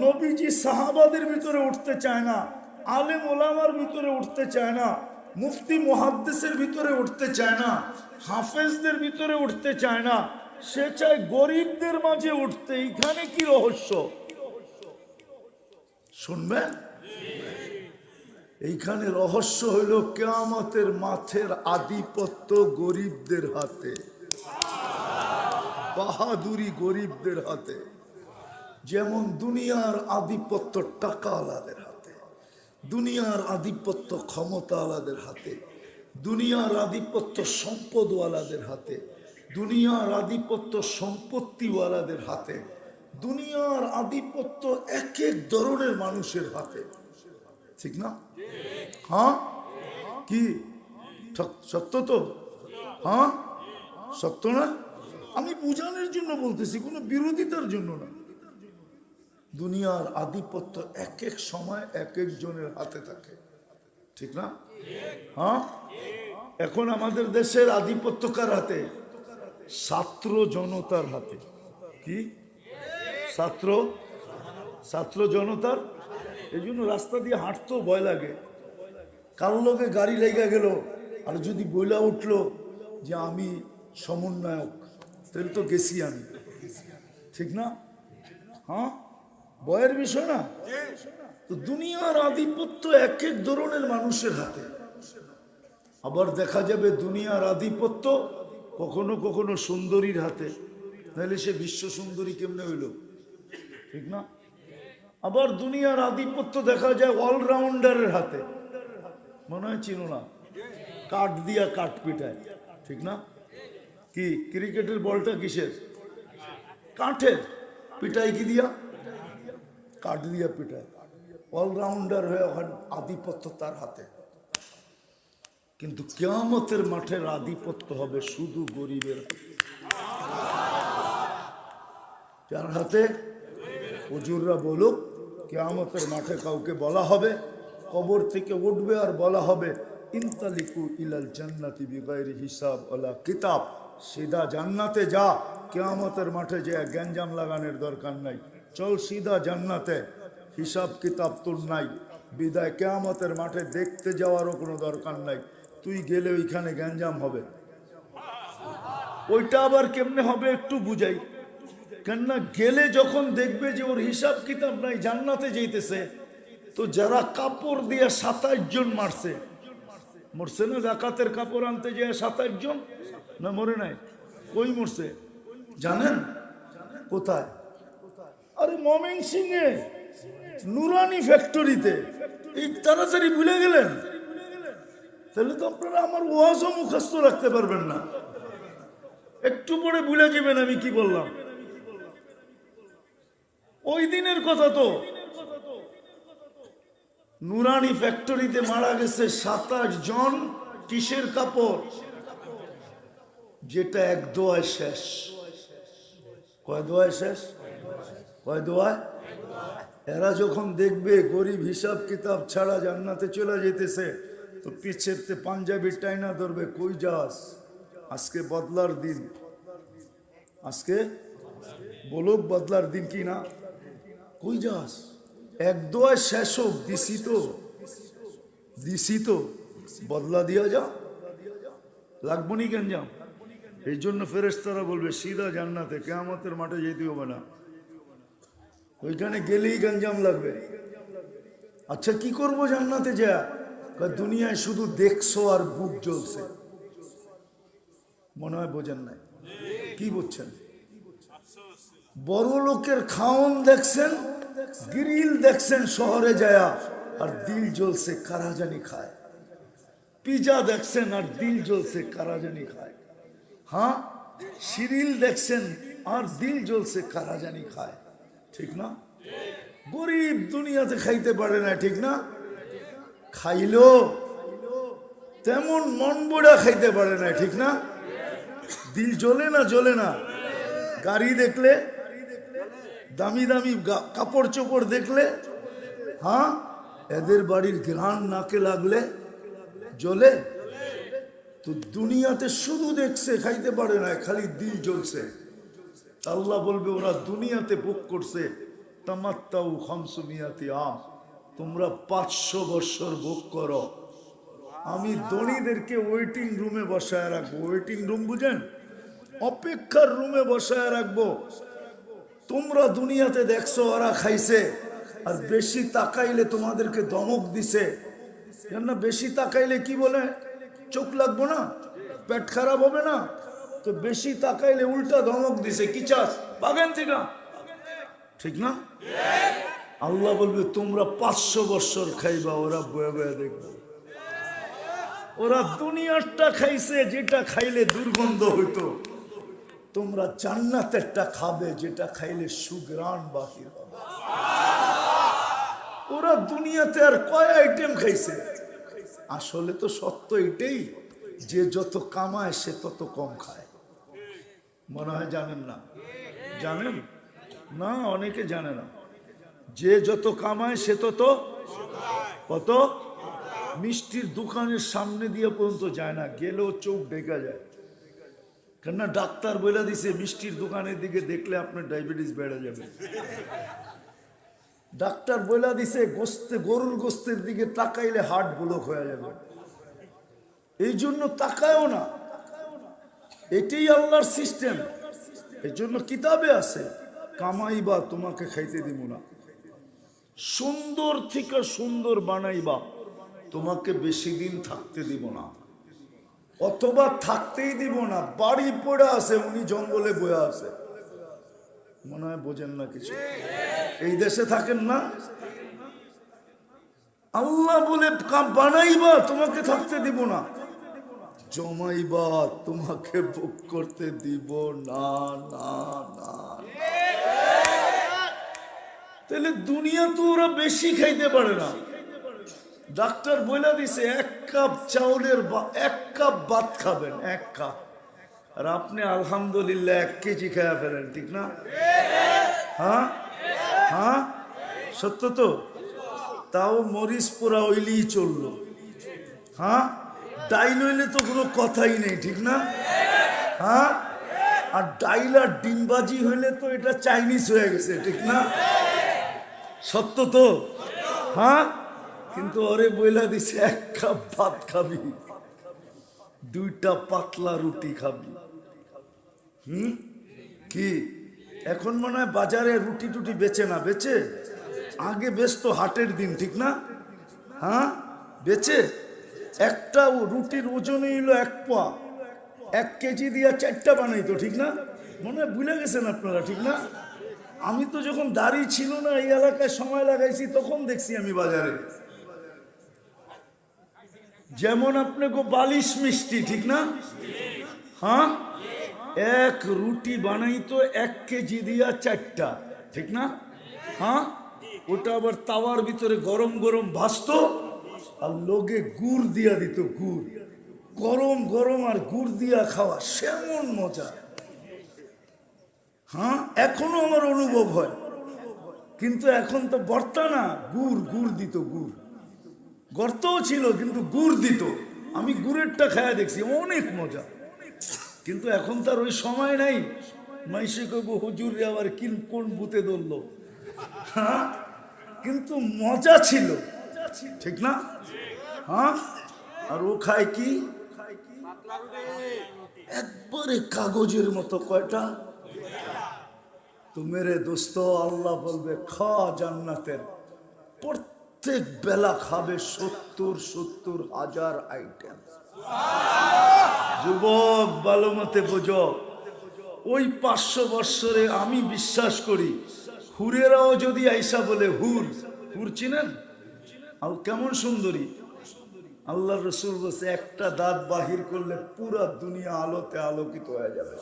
নবীজি সাহাবাদের ভিতরে উঠতে চায় না, আলেম ওলামার ভিতরে উঠতে চায় না, মুফতি মুহাদ্দিসের ভিতরে উঠতে চায় না, হাফেজদের ভিতরে উঠতে চায় না, সে চায় গরিবদের মাঝে উঠতে। এইখানে কি রহস্য শুনবেন? এইখানে রহস্য হইল কিয়ামতের মাঠের আধিপত্য গরিবদের হাতে, বাহাদুরি গরিবদের হাতে। যেমন দুনিয়ার আধিপত্য টাকাওয়ালাদের হাতে, দুনিয়ার আধিপত্য ক্ষমতাওয়ালাদের হাতে, দুনিয়ার আধিপত্য সম্পদওয়ালাদের হাতে, দুনিয়ার আধিপত্য সম্পত্তিওয়ালাদের হাতে, দুনিয়ার আধিপত্য এক এক ধরনের মানুষের হাতে। ঠিক না? হ্যাঁ, কি সত্য তো? হ্যাঁ সত্য না? আমি বুঝানোর জন্য বলতেছি, কোনো বিরোধিতার জন্য না। দুনিয়ার আধিপত্য এক এক সময় এক একজনের হাতে থাকে। ঠিক না? হ্যাঁ, এখন আমাদের দেশের আধিপত্য কার হাতে? ছাত্র জনতার হাতে। কি ছাত্র জনতার? এই জন্য রাস্তা দিয়ে হাঁটতেও ভয় লাগে। কারো লোকে গাড়ি লেগে গেল আর যদি বইলা উঠলো যে আমি সমন্বয়ক, তাহলে তো গেছি আমি। ঠিক না? হ্যাঁ, ভয়ের বিষয় না? তো দুনিয়ার আধিপত্য এক এক ধরনের মানুষের হাতে। আবার দেখা যাবে দুনিয়ার আধিপত্য কখনো কখনো সুন্দরীর হাতে, তাহলে সে বিশ্ব সুন্দরী কেমনে হইল? ঠিক না? আবার দুনিয়ার আধিপত্য দেখা যায় অলরাউন্ডারের হাতে। মনে হয় চিনো না? কাঠ দিয়া কাঠ পিটায়। ঠিক না? কি ক্রিকেটের বলটা কিসের? কাঠের। পিটাই কি দিয়া? কাঠ দিয়া পিটায়। অলরাউন্ডার হয়ে ওখানে আধিপত্য তার হাতে। কিন্তু কিয়ামতের মাঠের আধিপত্য হবে শুধু গরিবের হাতে। যার হাতে? হুজুররা বলুক, কিয়ামতের মাঠে কাউকে বলা হবে, কবর থেকে উঠবে আর বলা হবে ইনতালিকু ইলাল জান্নাতি বিগাইরি হিসাব ওয়ালা কিতাব, সিধা জান্নাতে যা, কিয়ামতের মাঠে যে গ্যাঞ্জাম লাগানোর দরকার নাই, চল সিধা জান্নাতে, হিসাব কিতাব তোর নাই, বিদায় কিয়ামতের মাঠে দেখতে যাওয়ারও কোনো দরকার নাই, তুই গেলে ওইখানে গ্যাঞ্জাম হবে। ওইটা আবার কেমনে হবে একটু বুঝাই। কেননা গেলে যখন দেখবে যে ওর হিসাব কিতাব নাই, জান্নাতে যাইতেছে, তো যারা কাপড় দিয়ে 27 জন মরছে না জাকাতের কাপড় আনতে যায় 27 জন, না মরে নাই? কই মরছে জানেন? কোথায়? আরে ময়মনসিংহে নুরানি ফ্যাক্টরিতে। এই তাড়াতাড়ি ভুলে গেলেন? তাহলে তো আপনারা আমার ওয়াজও মুখস্থ রাখতে পারবেন না। একটু পরে ভুলে যাবেন আমি কি বললাম। ওই দিনের কথা তো। নুরানি ফ্যাক্টরিতে মারা গেছে 27 জন। কিসের কাপড়? যেটা এক দোয়ায় শেষ। কয় দোয়ায় শেষ? কয় দোয়ায়? এরা যখন দেখবে গরিব হিসাব কিতাব ছাড়া জান্নাতে চলে যেতেছে, তো পিছেরতে পাঞ্জাবি টাইনা ধরবে, কই যাস? আজকে বদলার দিন। আজকে বলুক বদলার দিন কি না? কই যাস? এক দোয়ায় শেষ হোক, দিছি তো বদলা দিয়া যা, লাগবো নি কেন যাও? এই জন্য ফেরেশতারা বলবে সিধা জান্নাতে, কিয়ামতের মাঠে যেতে হবে না, ওইখানে গেলেই গঞ্জাম লাগবে। আচ্ছা কি করবো জান্নাতে যা? দুনিয়ায় শুধু দেখছো আর বুক জ্বলছে। মনে হয় বোঝেন নাই। কি বুঝছেন? বড় লোকের খাওন দেখছেন, গ্রিল দেখছেন শহরে যায়া, আর দিল জ্বলছে কারা জানি খায়। পিজা দেখছেন আর দিল জ্বলছে কারা জানি খায়। হ্যাঁ, সিরিল দেখছেন আর দিল জ্বলছে কারা জানি খায়। ঠিক না? গরিব দুনিয়াতে খাইতে পারে না। ঠিক না? খাইলো তেমন মন বড়া খাইতে পারে না। ঠিক না? দিল জ্বলে না? গাড়ি দেখলে, দামি দামি কাপড় চোপড় দেখলে, হ্যাঁ, এদের বাড়ির ঘ্রাণ নাকে লাগলে জ্বলে। তো দুনিয়াতে শুধু দেখছে, খাইতে পারে না, খালি দিল জ্বলছে। আল্লাহ বলবে ওরা দুনিয়াতে ভোগ করছে, তামাত্তাউ খামসুমিয়াতি আম, তোমরা 500 বছর ভোগ করো। আমি ধনীদেরকে ওয়েটিং রুমে বসায় রাখবো। ওয়েটিং রুম বুঝেন? অপেক্ষার রুমে বসায় রাখবো। তোমরা দুনিয়াতে দেখছো ওরা খাইছে, আর বেশি তাকাইলে তোমাদেরকে ধমক দিছে। না, বেশি তাকাইলে কি বলে, চোখ লাগবো না, পেট খারাপ হবে না, তো বেশি তাকাইলে উল্টা ধমক দিছে, কি চাস বাগান থেকে, ঠিক না? আল্লাহ বলবে তোমরা 500 বছর খাইবা, ওরা বয়ে বয়ে দেখবে। ওরা দুনিয়ারটা খাইছে যেটা খাইলে দুর্গন্ধ হইতো, তোমরা জান্নাতেরটা খাবে যেটা খাইলে সুঘ্রাণ বাহির হবে। ওরা দুনিয়াতে আর কয় আইটেম খাইছে। আসলে তো সত্য এটাই, যে যত কামায় সে তত কম খায়। মনে হয় জানেন না? জানেন না? অনেকে জানে না। যে যত কামায় সে তত কত। মিষ্টির দোকানের সামনে দিয়ে পর্যন্ত যায় না, গেলেও চোখ ঢেকে যায়। কেননা ডাক্তার বলে দিছে মিষ্টির দোকানের দিকে দেখলে আপনার ডায়াবেটিস বেড়ে যাবে। ডাক্তার বলে দিছে গরুর গোস্তের দিকে তাকাইলে হার্ট ব্লক হয়ে যাবে। এই জন্য তাকায়ও না। এটাই আল্লাহর সিস্টেম। এই জন্য কিতাবে আছে, কামাইবা তোমাকে খাইতে দিব না, সুন্দর থেকে সুন্দর বানাইবা তোমাকে বেশি দিন থাকতে দিব না, অথবা থাকতেই দিব না। বাড়ি পড়ে আছে, উনি জঙ্গলে বয়ে আছে। মনে হয় বোঝেন না কিছু। এই দেশে থাকেন না? আল্লাহ বলে বানাইবা তোমাকে থাকতে দিব না, জমাইবা তোমাকে ভোগ করতে দিব না। না না, তাহলে দুনিয়া তো ওরা বেশি খাইতে পারে না। ডাক্তার বলে দিছে 1 কাপ চাউলের 1 কাপ ভাত খাবেন, 1 কাপ। আর আপনি আলহামদুলিল্লাহ 1 কেজি খায়া ফেলেন, ঠিক না? হ্যাঁ হ্যাঁ, সত্য তো। তাও মরিচ পোড়া হইলেই চললো। হ্যাঁ, ডাইল হইলে তো কোনো কথাই নেই, ঠিক না? হ্যাঁ, আর ডাইল আর ডিমবাজি হইলে তো এটা চাইনিজ হয়ে গেছে, ঠিক না? সত্য তো। হ্যাঁ, কিন্তু ওরে বইলা দিছে 1 কাপ ভাত খাবি, 2টা পাতলা রুটি খাবি। কি এখন মনে হয় বাজারে রুটি টুটি বেচে না? বেচে? আগে বেচতো হাটের দিন, ঠিক না? হ্যাঁ, বেচে। একটা রুটির ওজনই হলো 1 পোয়া, 1 কেজি দিয়া 4টা বানাইতো, ঠিক না? মনে হয় ভুলে গেছেন আপনারা, ঠিক না? আমি তো যখন দাড়ি ছিল না, এই এলাকায় সময় লাগাইছি, তখন দেখছি আমি বাজারে। যেমন আপনাকে বালিশ মিষ্টি, ঠিক না? হ্যাঁ, 1 রুটি বানাইতো 1 কেজি দিয়া 4টা, ঠিক না? হ্যাঁ, ওটা আবার তাওয়ার ভিতরে গরম গরম ভাজতো, আর লোকে গুড় দিয়া দিত। গুড় গরম গরম আর গুড় দিয়া খাওয়া সেমন মজা। হ্যাঁ, এখনো আমার অনুভব হয়। কিন্তু এখন তো ভর্তা না, গুড় গুড় দিত। গুড় গর্তও ছিল, কিন্তু গুড় দিত। আমি গুড়েরটা খায়া দেখছি, অনেক মজা। কিন্তু এখন তার ওই সময় নাই। মাইসে কইব হুজুর আবার কোন বুতে ধরলো। হ্যাঁ, কিন্তু মজা ছিল, ঠিক না? হ্যাঁ, আর ও খায় কি একবারে কাগজের মতো। কয়টা? তো মেরে দোস্ত, আল্লাহ বলবে খা জান্নাতের, প্রত্যেক বেলা খাবে 70 হাজার আইটেম। যুবক ভালো মতে বোঝো, ওই 500 বৎসরে আমি বিশ্বাস করি হুরেরাও যদি আইসা বলে, হুর হুর চিনেন? আর কেমন সুন্দরী। আল্লাহ রসুল বলছে একটা দাঁত বাহির করলে পুরা দুনিয়া আলোতে আলোকিত হয়ে যাবে।